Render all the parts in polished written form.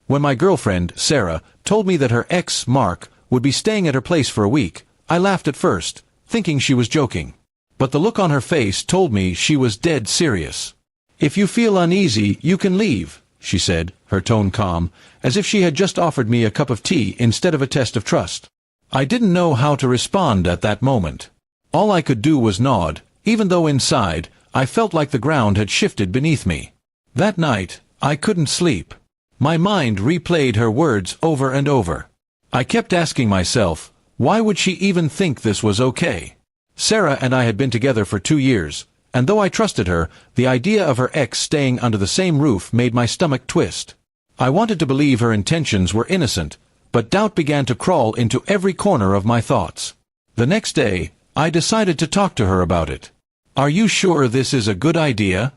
When my girlfriend, Sarah, told me that her ex, Mark, would be staying at her place for a week, I laughed at first, thinking she was joking. But the look on her face told me she was dead serious. "If you feel uneasy, you can leave," she said, her tone calm, as if she had just offered me a cup of tea instead of a test of trust. I didn't know how to respond at that moment. All I could do was nod, even though inside, I felt like the ground had shifted beneath me. That night, I couldn't sleep. My mind replayed her words over and over. I kept asking myself, why would she even think this was okay? Sarah and I had been together for 2 years, and though I trusted her, the idea of her ex staying under the same roof made my stomach twist. I wanted to believe her intentions were innocent, but doubt began to crawl into every corner of my thoughts. The next day, I decided to talk to her about it. "Are you sure this is a good idea?"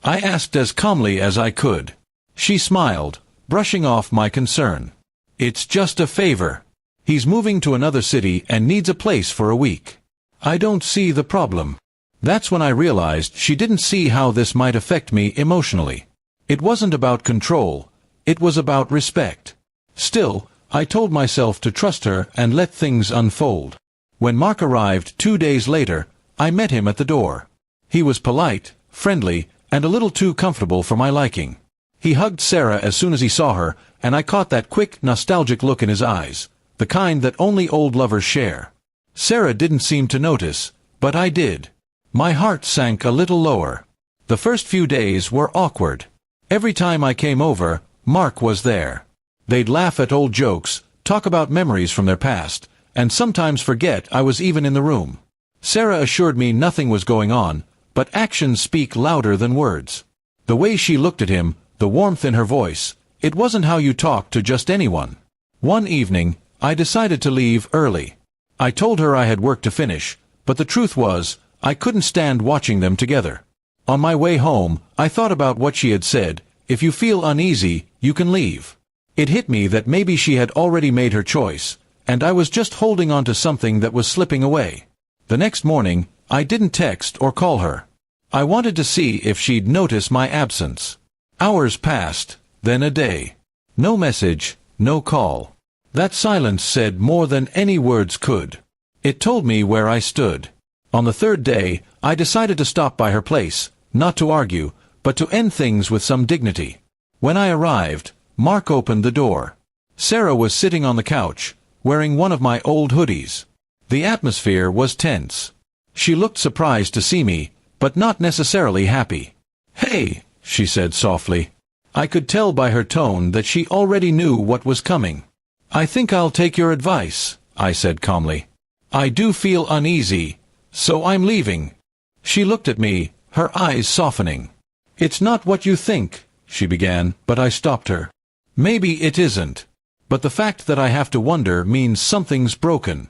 I asked as calmly as I could. She smiled, brushing off my concern. "It's just a favor. He's moving to another city and needs a place for a week. I don't see the problem." That's when I realized she didn't see how this might affect me emotionally. It wasn't about control, it was about respect. Still, I told myself to trust her and let things unfold. When Mark arrived 2 days later, I met him at the door. He was polite, friendly, and a little too comfortable for my liking. He hugged Sarah as soon as he saw her, and I caught that quick, nostalgic look in his eyes, the kind that only old lovers share. Sarah didn't seem to notice, but I did. My heart sank a little lower. The first few days were awkward. Every time I came over, Mark was there. They'd laugh at old jokes, talk about memories from their past, and sometimes forget I was even in the room. Sarah assured me nothing was going on, but actions speak louder than words. The way she looked at him, the warmth in her voice, it wasn't how you talk to just anyone. One evening, I decided to leave early. I told her I had work to finish, but the truth was, I couldn't stand watching them together. On my way home, I thought about what she had said, "If you feel uneasy, you can leave." It hit me that maybe she had already made her choice, and I was just holding on to something that was slipping away. The next morning, I didn't text or call her. I wanted to see if she'd notice my absence. Hours passed, then a day. No message, no call. That silence said more than any words could. It told me where I stood. On the third day, I decided to stop by her place, not to argue, but to end things with some dignity. When I arrived, Mark opened the door. Sarah was sitting on the couch, wearing one of my old hoodies. The atmosphere was tense. She looked surprised to see me, but not necessarily happy. "Hey," she said softly. I could tell by her tone that she already knew what was coming. "I think I'll take your advice," I said calmly. "I do feel uneasy, so I'm leaving." She looked at me, her eyes softening. "It's not what you think," she began, but I stopped her. "Maybe it isn't. But the fact that I have to wonder means something's broken."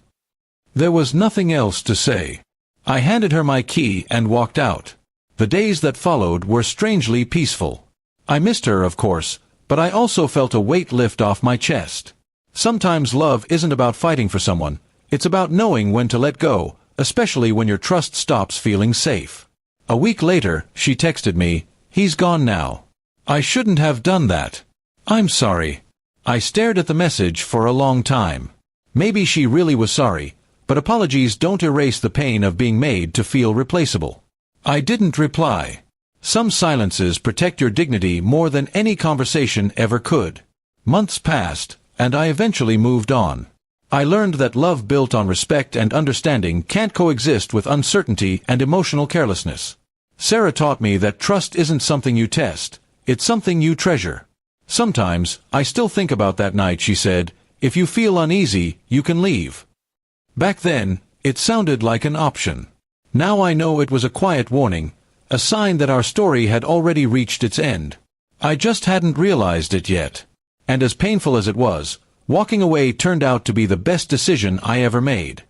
There was nothing else to say. I handed her my key and walked out. The days that followed were strangely peaceful. I missed her, of course, but I also felt a weight lift off my chest. Sometimes love isn't about fighting for someone, it's about knowing when to let go, especially when your trust stops feeling safe. A week later, she texted me, "He's gone now." I shouldn't have done that. "I'm sorry." I stared at the message for a long time. Maybe she really was sorry, but apologies don't erase the pain of being made to feel replaceable. I didn't reply. Some silences protect your dignity more than any conversation ever could. Months passed, and I eventually moved on. I learned that love built on respect and understanding can't coexist with uncertainty and emotional carelessness. Sarah taught me that trust isn't something you test, it's something you treasure. "Sometimes, I still think about that night," she said. "If you feel uneasy, you can leave." Back then, it sounded like an option. Now I know it was a quiet warning, a sign that our story had already reached its end. I just hadn't realized it yet. And as painful as it was, walking away turned out to be the best decision I ever made.